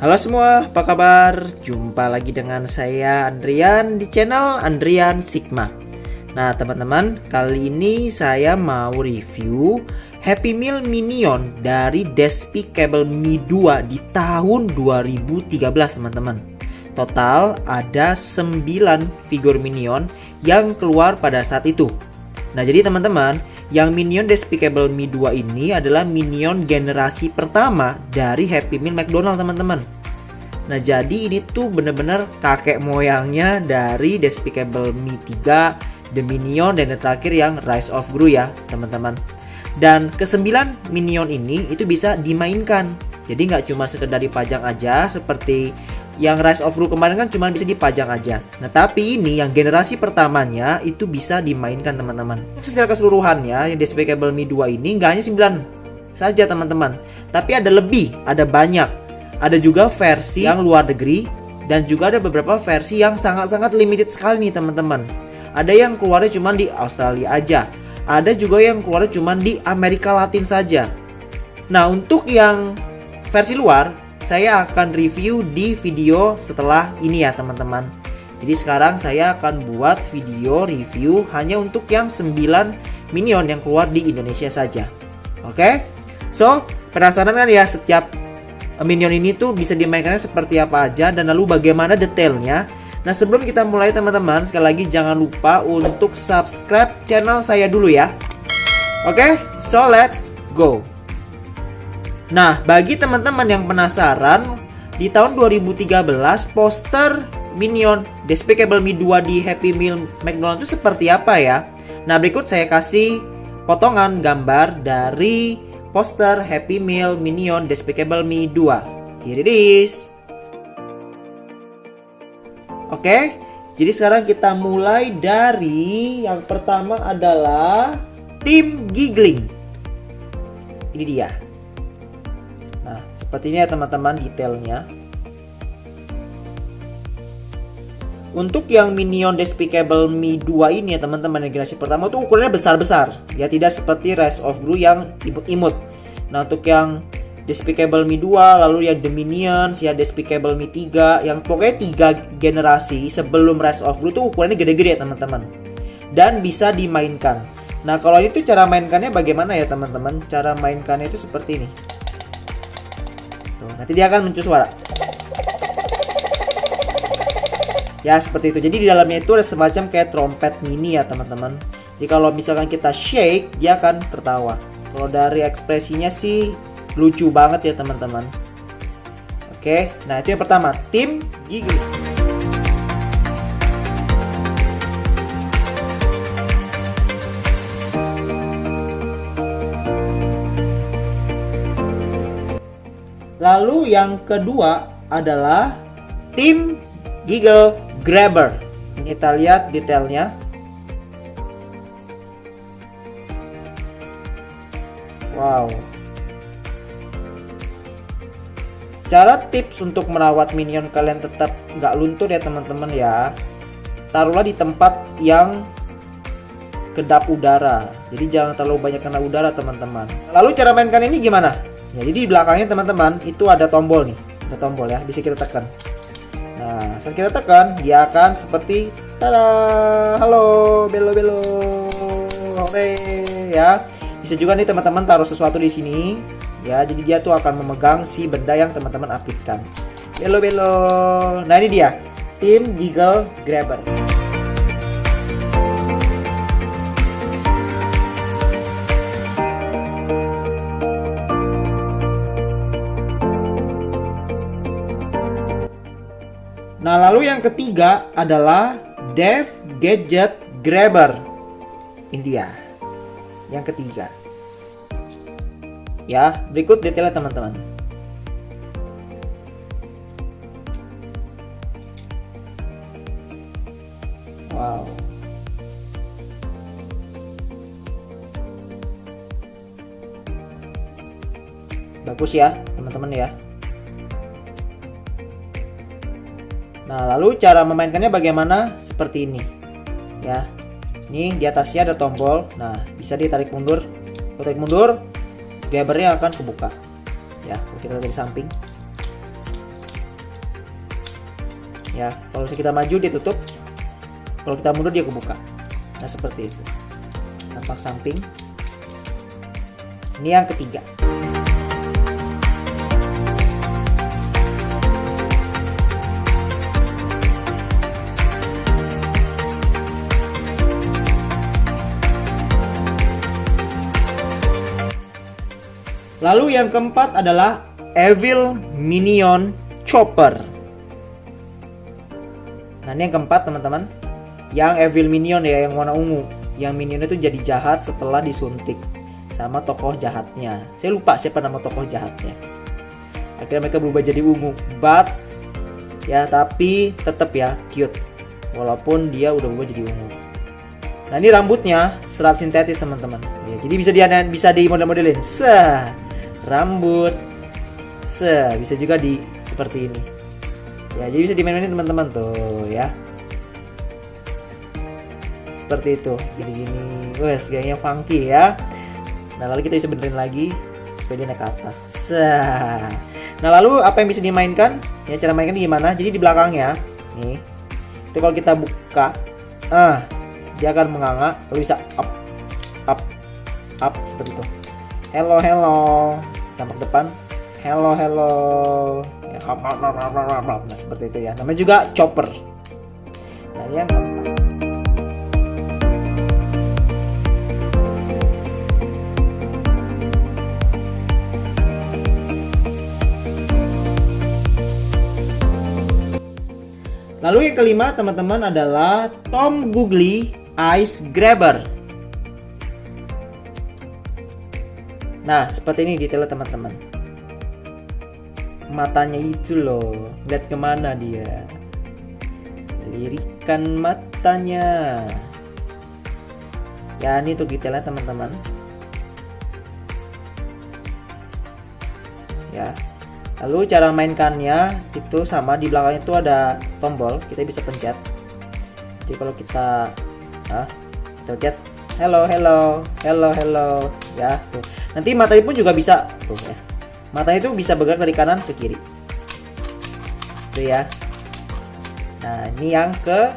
Halo semua, apa kabar? Jumpa lagi dengan saya Andrian di channel Andrian Sigma. Nah teman-teman, kali ini saya mau review Happy Meal Minion dari Despicable Me 2 di tahun 2013 teman-teman. Total ada 9 figur Minion yang keluar pada saat itu. Nah jadi teman-teman, yang Minion Despicable Me 2 ini adalah Minion generasi pertama dari Happy Meal McDonald teman-teman. Nah jadi ini tuh bener-bener kakek moyangnya dari Despicable Me 3, The Minion, dan yang terakhir yang Rise of Gru ya teman-teman. Dan ke-9 Minion ini itu bisa dimainkan. Jadi nggak cuma sekedar dipajang aja seperti yang Rise of Gru kemarin kan cuma bisa dipajang aja. Nah tapi ini yang generasi pertamanya itu bisa dimainkan teman-teman. Secara keseluruhannya yang Despicable Me 2 ini nggak hanya 9 saja teman-teman, tapi ada lebih, ada banyak. Ada juga versi yang luar negeri dan juga ada beberapa versi yang sangat-sangat limited sekali nih teman-teman. Ada yang keluarnya cuma di Australia aja. Ada juga yang keluarnya cuma di Amerika Latin saja. Nah untuk yang versi luar saya akan review di video setelah ini ya teman-teman. Jadi sekarang saya akan buat video review hanya untuk yang 9 Minion yang keluar di Indonesia saja. Oke? So, penasaran kan ya setiap Minion ini tuh bisa dimainkan seperti apa aja dan lalu bagaimana detailnya. Nah sebelum kita mulai teman-teman, sekali lagi jangan lupa untuk subscribe channel saya dulu ya. Oke? So let's go. Nah, bagi teman-teman yang penasaran, di tahun 2013 poster Minion Despicable Me 2 di Happy Meal McDonald itu seperti apa ya? Nah, berikut saya kasih potongan gambar dari poster Happy Meal Minion Despicable Me 2. Here it is. Oke, jadi sekarang kita mulai dari yang pertama adalah Tim Giggling. Ini dia. Nah, seperti ini ya teman-teman detailnya. Untuk yang Minion Despicable Me 2 ini ya teman-teman, yang generasi pertama tuh ukurannya besar-besar. Ya tidak seperti Rise of Gru yang imut-imut. Nah, untuk yang Despicable Me 2, lalu yang The Minions, ya Despicable Me 3, yang pokoknya 3 generasi sebelum Rise of Gru tuh ukurannya gede-gede ya teman-teman. Dan bisa dimainkan. Nah, kalau ini tuh cara mainkannya bagaimana ya teman-teman? Cara mainkannya itu seperti ini. Nanti dia akan muncul suara. Ya seperti itu. Jadi di dalamnya itu ada semacam kayak trompet mini ya teman-teman. Jadi kalau misalkan kita shake, dia akan tertawa. Kalau dari ekspresinya sih lucu banget ya teman-teman. Oke, nah itu yang pertama, Tim Giggling. Lalu yang kedua adalah Tim Giggle Grabber. Ini kita lihat detailnya. Wow. Cara tips untuk merawat Minion kalian tetap nggak luntur ya teman-teman ya. Taruhlah di tempat yang kedap udara. Jadi jangan terlalu banyak kena udara teman-teman. Lalu cara mainkan ini gimana? Ya, jadi di belakangnya teman-teman itu ada tombol nih, ada tombol ya, bisa kita tekan. Nah, saat kita tekan, dia akan seperti tada, halo, belo, oke ya. Bisa juga nih teman-teman taruh sesuatu di sini, ya. Jadi dia tuh akan memegang si benda yang teman-teman aktifkan. Belo. Nah ini dia, Tim Giggle Grabber. Nah lalu yang ketiga adalah Dev Gadget Grabber. Ini dia yang ketiga. Ya, berikut detailnya teman-teman. Wow. Bagus ya teman-teman ya. Nah, lalu cara memainkannya bagaimana? Seperti ini. Ya. Ini di atasnya ada tombol. Nah, bisa ditarik mundur. Kalau tarik mundur, grabbernya akan kebuka. Ya, kita lihat dari samping. Ya, kalau kita maju dia tutup, kalau kita mundur dia kebuka. Nah seperti itu. Tampak samping. Ini yang ketiga. Lalu yang keempat adalah Evil Minion Chopper. Nah ini yang keempat teman-teman. Yang Evil Minion ya, yang warna ungu. Yang minion itu jadi jahat setelah disuntik sama tokoh jahatnya. Saya lupa siapa nama tokoh jahatnya. Akhirnya mereka berubah jadi ungu. But ya tapi tetap ya cute. Walaupun dia udah berubah jadi ungu. Nah ini rambutnya serat sintetis teman-teman. Ya, jadi bisa di model-modelin. Rambut bisa juga di seperti ini ya, jadi bisa dimainin teman-teman tuh ya, seperti itu. Jadi gini, wes gayanya funky ya. Nah lalu kita bisa benerin lagi supaya dia naik ke atas. Nah lalu apa yang bisa dimainkan ya, cara mainkan gimana? Jadi di belakangnya nih itu kalau kita buka dia akan menganga, lalu bisa up seperti itu. Hello tampak depan, hello ya, nah seperti itu ya, namanya juga chopper. Nah ini yang keempat. Lalu yang kelima teman-teman adalah Tom Googly Ice Grabber. Nah seperti ini detailnya teman-teman. Matanya itu loh, lihat kemana dia, lirikan matanya ya. Ini tuh detailnya teman-teman ya. Lalu cara mainkannya itu sama, di belakangnya itu ada tombol, kita bisa pencet. Jadi kalau kita kita pencet hello ya tuh. Nanti matanya pun juga bisa tuh ya. Matanya itu bisa bergerak dari kanan ke kiri. Tuh ya. Nah, ini yang ke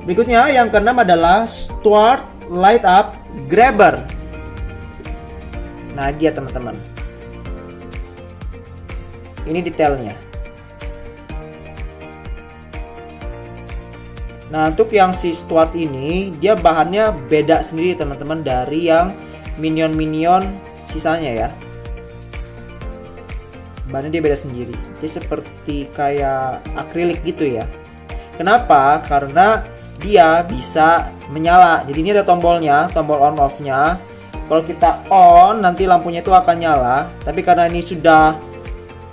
berikutnya. Yang keenam adalah Stuart Light Up Grabber. Nah dia teman-teman, ini detailnya. Nah untuk yang si Stuart ini, dia bahannya beda sendiri teman-teman dari yang minion sisanya ya. Bahannya dia beda sendiri, dia seperti kayak akrilik gitu ya. Kenapa? Karena dia bisa menyala. Jadi ini ada tombolnya, tombol on off nya. Kalau kita on, nanti lampunya itu akan nyala. Tapi karena ini sudah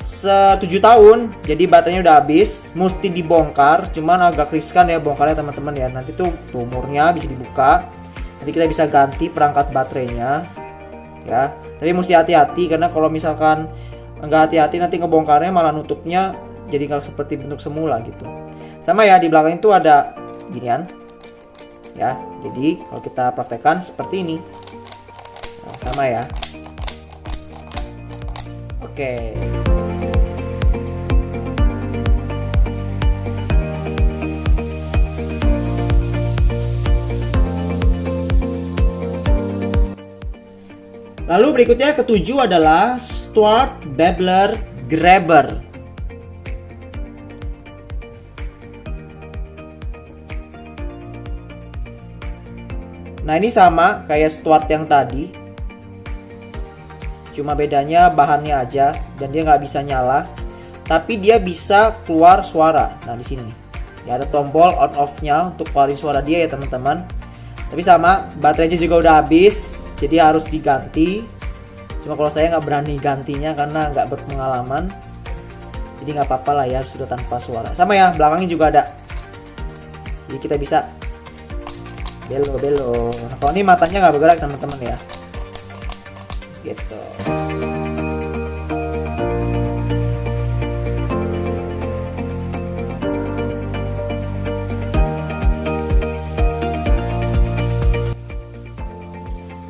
7 tahun, jadi baterainya udah habis, mesti dibongkar. Cuman agak riskan ya bongkarnya teman-teman ya. Nanti tuh umurnya bisa dibuka. Nanti kita bisa ganti perangkat baterainya ya. Tapi mesti hati-hati, karena kalau misalkan nggak hati-hati nanti ngebongkarnya malah nutupnya jadi nggak seperti bentuk semula gitu. Sama ya, di belakang itu ada ginian ya. Jadi kalau kita praktekkan seperti ini. Nah, sama ya. Oke. Lalu berikutnya ketujuh adalah Stuart Babbler Grabber. Nah ini sama kayak Stuart yang tadi, cuma bedanya bahannya aja, dan dia nggak bisa nyala, tapi dia bisa keluar suara. Nah di sini ya ada tombol on off-nya untuk keluarin suara dia ya teman-teman. Tapi sama, baterainya juga udah habis, jadi harus diganti. Cuma kalau saya nggak berani gantinya karena nggak berpengalaman, jadi nggak apa-apa lah ya, sudah tanpa suara. Sama ya, belakangnya juga ada, jadi kita bisa belo. Nah, kalau ini matanya nggak bergerak teman-teman ya, gitu.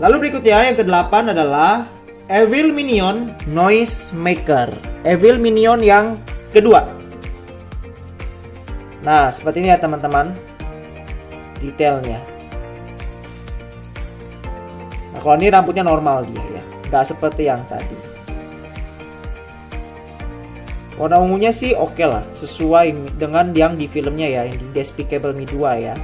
Lalu berikutnya yang ke-8 adalah Evil Minion Noise Maker. Evil Minion yang kedua. Nah, seperti ini ya teman-teman detailnya. Nah, kalau ini rambutnya normal dia ya, nggak seperti yang tadi. Warna ungunya sih oke lah, sesuai dengan yang di filmnya ya, yang di Despicable Me 2 ya.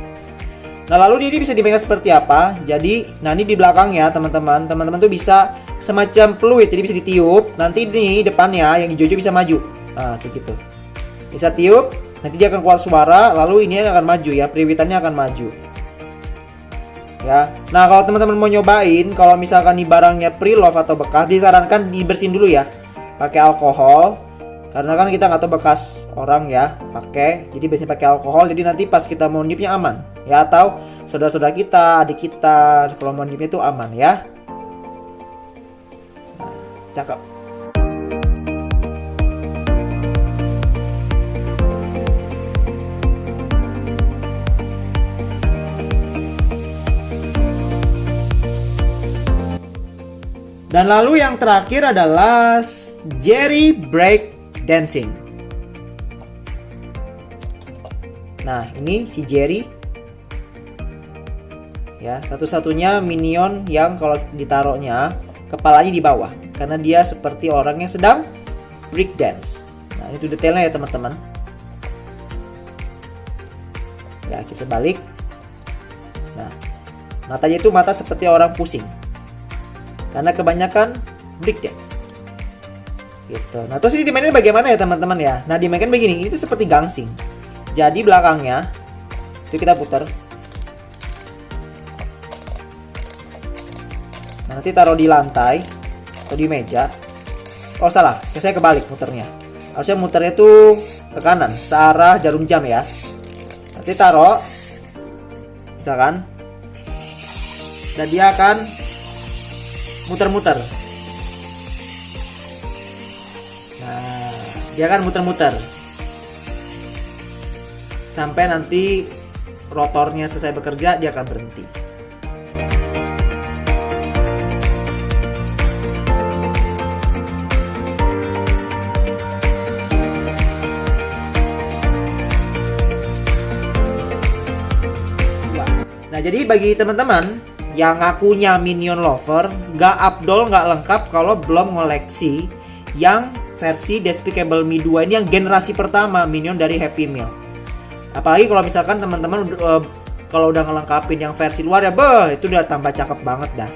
Nah, lalu ini bisa dipegang seperti apa? Jadi, nah ini di belakang ya teman-teman. Teman-teman tuh bisa semacam peluit, jadi bisa ditiup. Nanti di depannya yang hijau-hijau bisa maju. Nah, kayak gitu. Bisa tiup, nanti dia akan keluar suara, lalu ini akan maju ya, periwitannya akan maju. Ya. Nah, kalau teman-teman mau nyobain, kalau misalkan di barangnya pre-love atau bekas, disarankan dibersihin dulu ya. Pakai alkohol. Karena kan kita nggak tahu bekas orang ya, pakai. Jadi biasanya pakai alkohol. Jadi nanti pas kita mau niupnya aman. Ya, atau saudara-saudara kita, adik kita, kalau mau niupnya itu aman ya. Nah, cakep. Dan lalu yang terakhir adalah Jerry Break Dancing. Nah, ini si Jerry. Ya, satu-satunya minion yang kalau ditaruhnya kepalanya di bawah, karena dia seperti orang yang sedang break dance. Nah, itu detailnya ya teman-teman. Ya, kita balik. Nah, matanya itu mata seperti orang pusing, karena kebanyakan break dance. Gitu. Nah, terus ini dimainin bagaimana ya teman-teman ya? Nah, dimainkan begini, itu seperti gangsing. Jadi belakangnya itu kita putar. Nah, nanti taruh di lantai atau di meja. Oh, salah, saya kebalik muternya. Harusnya muternya tuh ke kanan, searah jarum jam ya. Nanti taruh, misalkan, dan dia akan muter-muter. Nah, dia akan muter-muter sampai nanti rotornya selesai bekerja, dia akan berhenti. Nah, jadi bagi teman-teman yang ngakunya Minion Lover, nggak abdol, nggak lengkap kalau belum ngoleksi yang versi Despicable Me 2 ini, yang generasi pertama Minion dari Happy Meal. Apalagi kalau misalkan teman-teman kalau udah ngelengkapin yang versi luar ya, itu udah tambah cakep banget dah.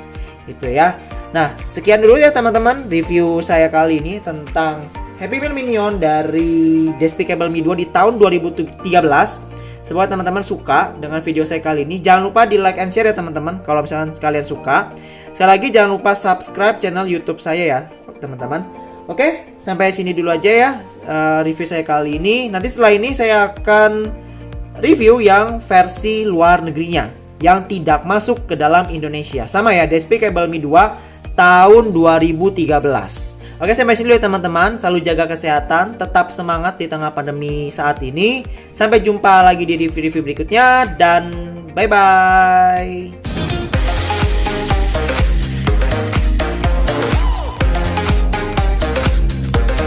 Itu ya. Nah, sekian dulu ya teman-teman review saya kali ini tentang Happy Meal Minion dari Despicable Me 2 di tahun 2013. Semoga teman-teman suka dengan video saya kali ini. Jangan lupa di like and share ya teman-teman kalau misalkan kalian suka. Sekali lagi jangan lupa subscribe channel YouTube saya ya teman-teman. Oke, sampai sini dulu aja ya review saya kali ini. Nanti setelah ini saya akan review yang versi luar negerinya yang tidak masuk ke dalam Indonesia. Sama ya, Despicable Me 2 tahun 2013. Oke, sampai sini dulu ya teman-teman. Selalu jaga kesehatan, tetap semangat di tengah pandemi saat ini. Sampai jumpa lagi di review-review berikutnya dan bye-bye.